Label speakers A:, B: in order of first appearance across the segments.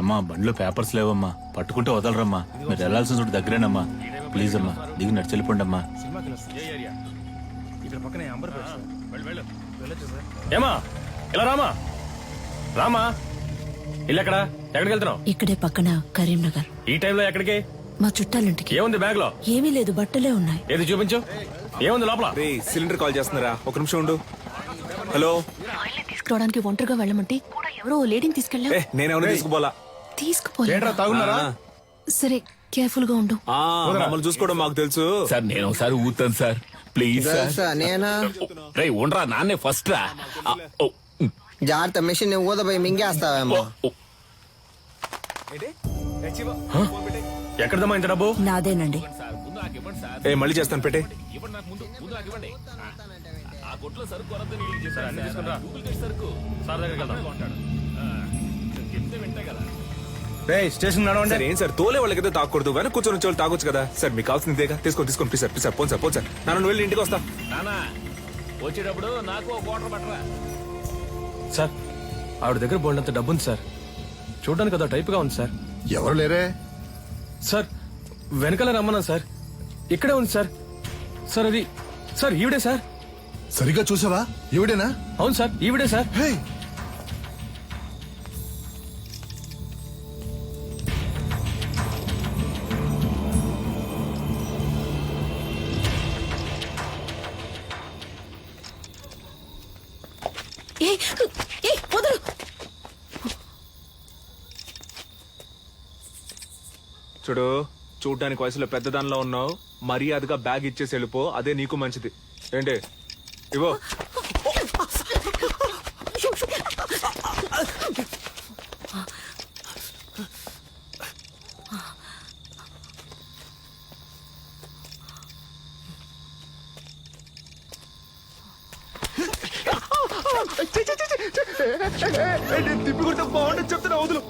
A: అమ్మా బండిలో పేపర్స్ లేవమ్మా, పట్టుకుంటే వదలరమ్మా. మీరు వెళ్ళాల్సిన చోటు దగ్గరేనమ్మా. ప్లీజ్ అమ్మా దిగి నడిచి వెళ్ళిపోండి అమ్మా.
B: ఏమా ఇలా రామా రామా. ఇల్లు ఎక్కడికి వెళ్తున్నావు?
C: ఇక్కడే పక్కన కరీంనగర్.
B: ఈ టైంలో ఎక్కడికి?
C: మా చుట్టాలింటికి.
B: ఏముంది బ్యాగ్ లో?
C: ఏమీ లేదు, బట్టలే ఉన్నాయి.
B: ఏది చూపించు. ఏముంది లోపల?
D: సిలిండర్ కాల్ చేస్తున్నారా? ఒక నిమిషం ఉండు. హలో,
C: తీసుకురావడానికి ఒంటరిగా వెళ్ళమంటే కూడా ఎవరో లేడీని తీసుకెళ్ళా.
D: నేనెవరు తీసుకుపోలా.
C: తీసుకుపోలే. సరే కేర్ఫుల్ గా ఉండు.
D: మమ్మల్ని చూసుకోవడం మాకు తెలుసు
A: సార్. నేను ఒకసారి ఊతాను సార్, ప్లీజ్ సార్.
E: నేనా
A: రే ఉండరా, నాన్నే ఫస్ట్ రా.
E: జాగ్రత్త, మిషన్ ఊదపోయి మింగేస్తావేమో.
B: ఎక్కడదమ్మా ఇంత డబ్బు?
C: నాదేనండి.
D: మళ్ళీ చేస్తాను, పెట్టే.
B: స్టేషన్
D: సార్ ఏం సార్, తోలే వాళ్ళకైతే తాకూడదు, వెనక కూర్చొని వచ్చే వాళ్ళు తాగొచ్చు కదా సార్. మీకు కావాల్సింది ఇదేగా, తీసుకోండి please sir. Please sir, phone sir, phone sir. నన్ను వెళ్ళి ఇంటికి వస్తా.
B: వచ్చేటప్పుడు నాకు సార్ ఆవిడ దగ్గర బోల్డంత డబ్బు ఉంది సార్. చూడడానికి కదా టైప్ గా ఉంది సార్.
F: ఎవరు లేరే
B: సార్? వెనకాల రమ్మన్నా సార్. ఇక్కడే ఉంది సార్. సార్ అది సార్ ఈవిడే సార్.
F: సరిగ్గా చూసావా? ఈవిడేనా?
B: అవును సార్, ఈవిడే సార్.
F: హే,
C: వదలు.
D: చూడు, చూడడానికి వయసులో పెద్దదానిలో ఉన్నావు. మర్యాదగా బ్యాగ్ ఇచ్చేసి వెళ్ళిపో, అదే నీకు మంచిది. ఏంటి ఇవో. తిప్పి కొడితే బాగుంటుంది చెప్తున్నా, వదులు.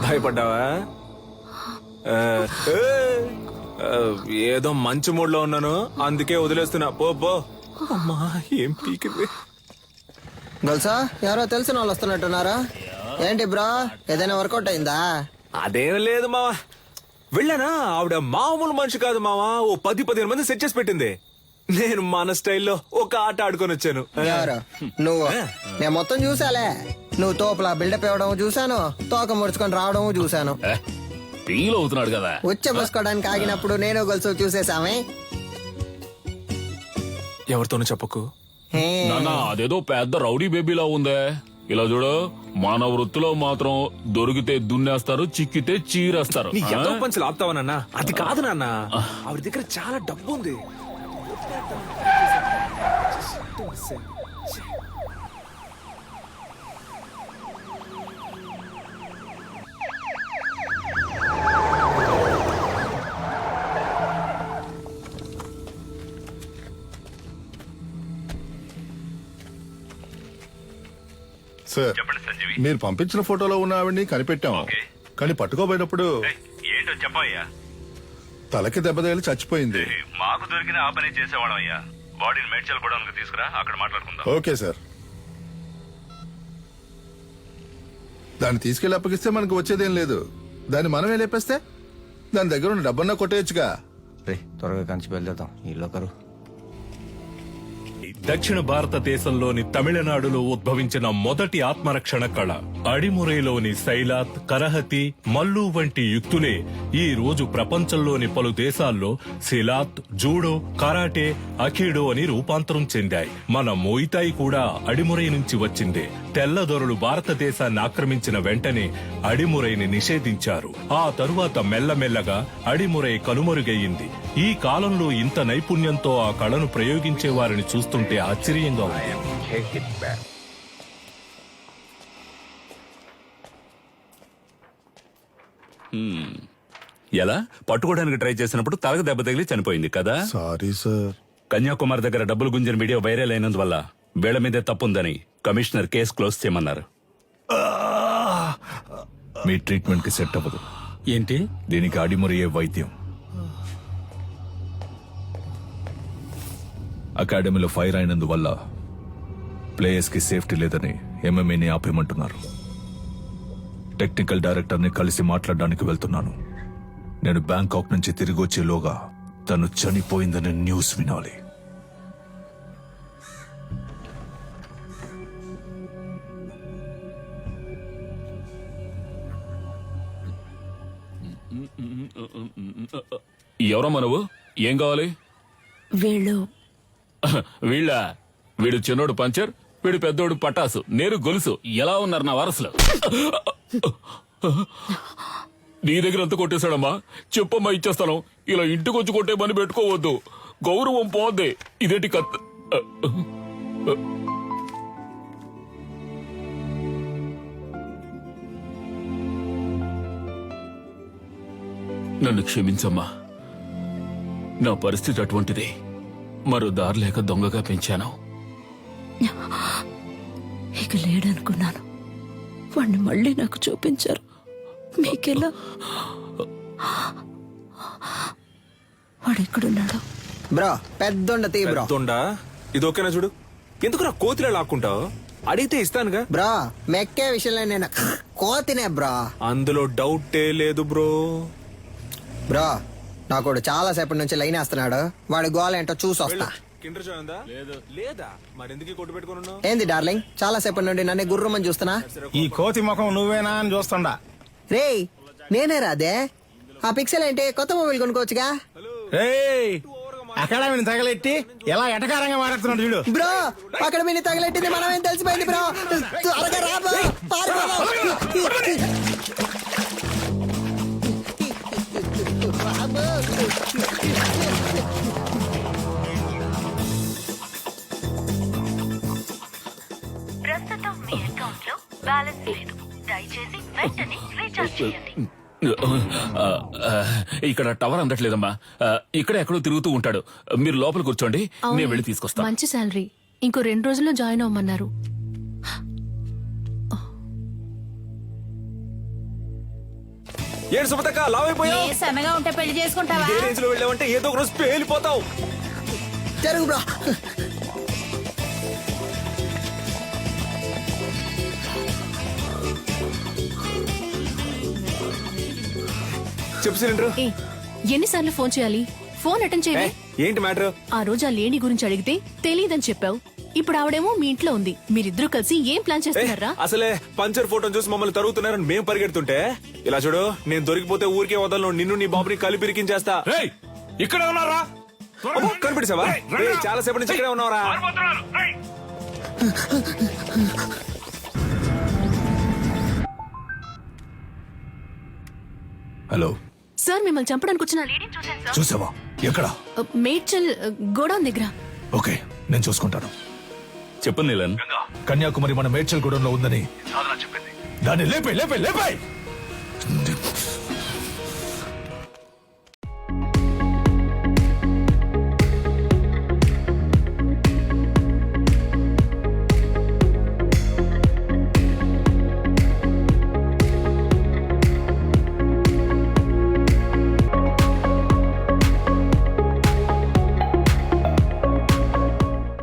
D: భయపడ్డావా? ఏదో మంచి మూడ్ లో ఉన్నాను, అందుకే వదిలేస్తున్నా. పో. అమ్మా, ఏం పీకింది.
E: గల్సా, ఎవరో తెలిసిన వాళ్ళు వస్తున్నట్టున్నారా? ఏంటి బ్రో, ఏదైనా వర్కౌట్ అయిందా?
D: అదేం లేదు మావా. వెళ్ళానా, ఆవిడ మామూలు మనిషి కాదు మావా. ఓ 10-15 మంది సెట్ చేసి పెట్టింది. నేను మన స్టైల్లో ఒక ఆట ఆడుకొని వచ్చాను.
E: ఎవరు నువ్వు? నేను మొత్తం చూసాలే. నువ్వు తోపులా బిల్డప్ ఇవ్వడం చూసాను, తోక ముడుచుకొని రావడం చూసాను.
A: ఫీల్ అవుతున్నాడు కదా.
E: ఉచ్చబోసుకోవడానికి ఆగినప్పుడు నేను గొలుసు చూసేసామే.
D: ఎవరితోనూ చెప్పకు.
A: నానా, అదేదో పెద్ద రౌడీ బేబీలా ఉందే. ఇలా చూడు, మన వృత్తిలో మాత్రం దొరికితే దున్నేస్తారు, చిక్కితే చీరేస్తారు.
D: నీ ఎంతో పంచులు ఆపుతావా నాన్న? అది కాదు నాన్న, ఆవిడ దగ్గర చాలా డబ్బు ఉంది.
F: సార్, మీరు పంపించిన ఫోటోలో ఉన్న ఆవిడ్ని కనిపెట్టాం. కానీ పట్టుకోబోయేటప్పుడు
G: ఏంటో చెప్పయ్యా.
F: తలకి దెబ్బ తగిలి చచ్చిపోయింది.
G: మాకు దొరికిన ఆ పని చేసేవాళ్ళం అయ్యా. బాడీని మేడ్చల్ గోడౌన్కి తీసుకురా, అక్కడ మాట్లాడుకుందాం.
F: Okay sir. దాన్ని తీసుకెళ్లి అప్పగిస్తే మనకు వచ్చేదేం లేదు. దాన్ని మనమే లేపేస్తే దాని దగ్గర ఉన్న డబ్బన్నా కొట్టేయచ్చుగా.
H: త్వరగా కంచి బయలుదేరుతాం. ఇల్లొకరు
I: దక్షిణ భారతదేశంలోని తమిళనాడులో ఉద్భవించిన మొదటి ఆత్మరక్షణ కళ అడిమురైలోని శైలాత్, కరహతి, మల్లు వంటి యుక్తులే ఈ రోజు ప్రపంచంలోని పలు దేశాల్లో సిలాత్, జూడో, కరాటే, అఖీడో అని రూపాంతరం చెందాయి. మన మోయితాయి కూడా అడిమురై నుంచి వచ్చిందే. తెల్లదొరలు భారతదేశాన్ని ఆక్రమించిన వెంటనే అడిమురైని నిషేధించారు. ఆ తరువాత మెల్లమెల్లగా అడిమురై కనుమరుగయ్యింది. ఈ కాలంలో ఇంత నైపుణ్యంతో ఆ కళను ప్రయోగించే వారిని చూస్తుంటే ఆశ్చర్యంగా ఉంది.
J: ఎలా పట్టుకోవడానికి ట్రై చేసినప్పుడు తలకు దెబ్బ తగిలి చనిపోయింది కదా.
F: Sorry sir.
J: కన్యాకుమారి దగ్గర డబ్బులు గుంజిన వీడియో వైరల్ అయినందువల్ల వీళ్ళ మీదే తప్పుందని కమిషనర్ కేసు క్లోజ్ చేయమన్నారు.
K: మీ ట్రీట్మెంట్ కి సెట్ అవ్వదు.
B: ఏంటి?
K: దీనికి అడిమురయ్యే వైద్యం. అకాడమీలో ఫైర్ అయినందువల్ల ప్లేయర్స్ కి సేఫ్టీ లేదని ఎంఎంఏని ఆపేయమంటున్నారు. టెక్నికల్ డైరెక్టర్ ని కలిసి మాట్లాడడానికి వెళ్తున్నాను. నేను బ్యాంకాక్ నుంచి తిరిగి వచ్చేలోగా తను చనిపోయిందని న్యూస్ వినాలి.
A: ఎవరమ్మా నువ్వు? ఏం కావాలి?
C: వీళ్ళు
A: వీడు చిన్నోడు పంచర్, వీడు పెద్దోడు పటాసు, నేను గొలుసు. ఎలా ఉన్నారు నా వారసులు? నీ దగ్గర ఎంత కొట్టేశాడమ్మా? చెప్పమ్మా, ఇచ్చేస్తాను. ఇలా ఇంటికి వచ్చి కొట్టే పని పెట్టుకోవద్దు, గౌరవం పోద్ది. ఇదేంటి కత్ నన్ను క్షమించమ్మా, నా పరిస్థితి అటువంటిది. మరో దారి లేక దొంగగా పెంచాను.
C: ఇక లేడనుకున్నాను. వాణ్ణి మళ్ళీ నాకు చూపించారు. మీకెలా? వాడెక్కడున్నాడు?
E: బ్రో పెద్దొండ తీ బ్రో.
D: తొండా ఇది ఓకేనా చూడు. ఎందుకు నా కోతిలా లాక్కుంటావు? అడిగితే ఇస్తానుగా.
E: బ్రో మెక్కే విషయంలో నేను కోతినే బ్రో.
D: అందులో డౌటే లేదు బ్రో.
E: బ్రో నాకోడు చాలా సేపటి నుంచి లైన్ వేస్తున్నాడు. వాడి గోల్ ఏంటో చూసి వస్తా.
D: కిండర్ జాయ్ ఉందా? లేదా మరెందుకు కొట్టు పెట్టుకుని ఉన్నావు?
E: ఏంది డార్లింగ్, చాలా సేపటి నుండి నన్ను గుర్రమని చూస్తున్నా.
B: ఈ కోతి ముఖం నువ్వేనా అని చూస్తుండా.
E: రేయ్ నేనే రాదే. ఆ పిక్సెల్ ఏంటి? కొత్త మొబైల్ కొనుక్కోవచ్చుగా.
B: అకాడమీని తగలెట్టి ఎలా ఎటకారంగా మాట్లాడుతున్నాడు చూడు.
E: బ్రో అక్కడ మీరు తగలెట్టింది మనమేం తెలిసిపోయింది బ్రో. త్వరగా రా బ్రో.
C: ప్రస్తుతం మీ అకౌంట్ లో బ్యాలెన్స్ లేదు. దయచేసి వెంటనే రీఛార్జ్ చేయండి.
A: ఇక్కడ టవర్ అందట్లేదమ్మా. ఇక్కడ ఎక్కడో తిరుగుతూ ఉంటాడు. మీరు లోపల కూర్చోండి, నేను వెళ్ళి తీసుకొస్తా.
C: మంచి శాలరీ. ఇంకో 2 రోజుల్లో జాయిన్ అవ్వమన్నారు.
D: ఏడు సుమతక్క లావ్ అయిపోయావు.
C: సన్నగా ఉంటే పెళ్లి చేసుకుంటావా?
D: ఏ రేంజ్ లో వెళ్ళావంటే ఏదో ఒక రోజు పేలిపోతావు.
E: జరుగు బ్రో.
D: చెప్పు సిలిండర్.
C: ఎన్నిసార్లు ఫోన్ చేయాలి? ఫోన్ అటెండ్ చేయాలి.
D: ఏంటి మ్యాటర్?
C: ఆ రోజు ఆ లేడీ గురించి అడిగితే తెలీదని చెప్పావు. ఇప్పుడు ఆవిడేమో మీ ఇంట్లో ఉంది. మీరిద్దరూ కలిసి ఏం ప్లాన్ చేస్తున్నారా?
D: అసలే పంచర్ ఫోటో చూసి మమ్మల్ని తరుగుతున్నారని మేము పరిగెడుతుంటే, ఇలా చూడు, నేను దొరికిపోతే ఊరికే వదలను. నిన్ను నీ బాబుని కలిపి ఇరికించేస్తా.
B: ఇక్కడ ఉన్నారా?
D: కనిపెట్టావా? చాలా సేపటి నుంచి ఇక్కడే ఉన్నావరా?
K: హలో
C: సార్, మిమ్మల్ని చంపడానికి వచ్చిన లేడీని చూశాను సార్.
K: చూసావా? ఎక్కడ?
C: మేడ్చల్ గోడౌన్ దగ్గర.
K: ఓకే నేను చూసుకుంటాను.
J: చెప్పు నీలన్.
K: కన్యాకుమారి మన మేడ్చల్ గూడెంలో ఉందని దాన్ని లేపే లేపే లేపే.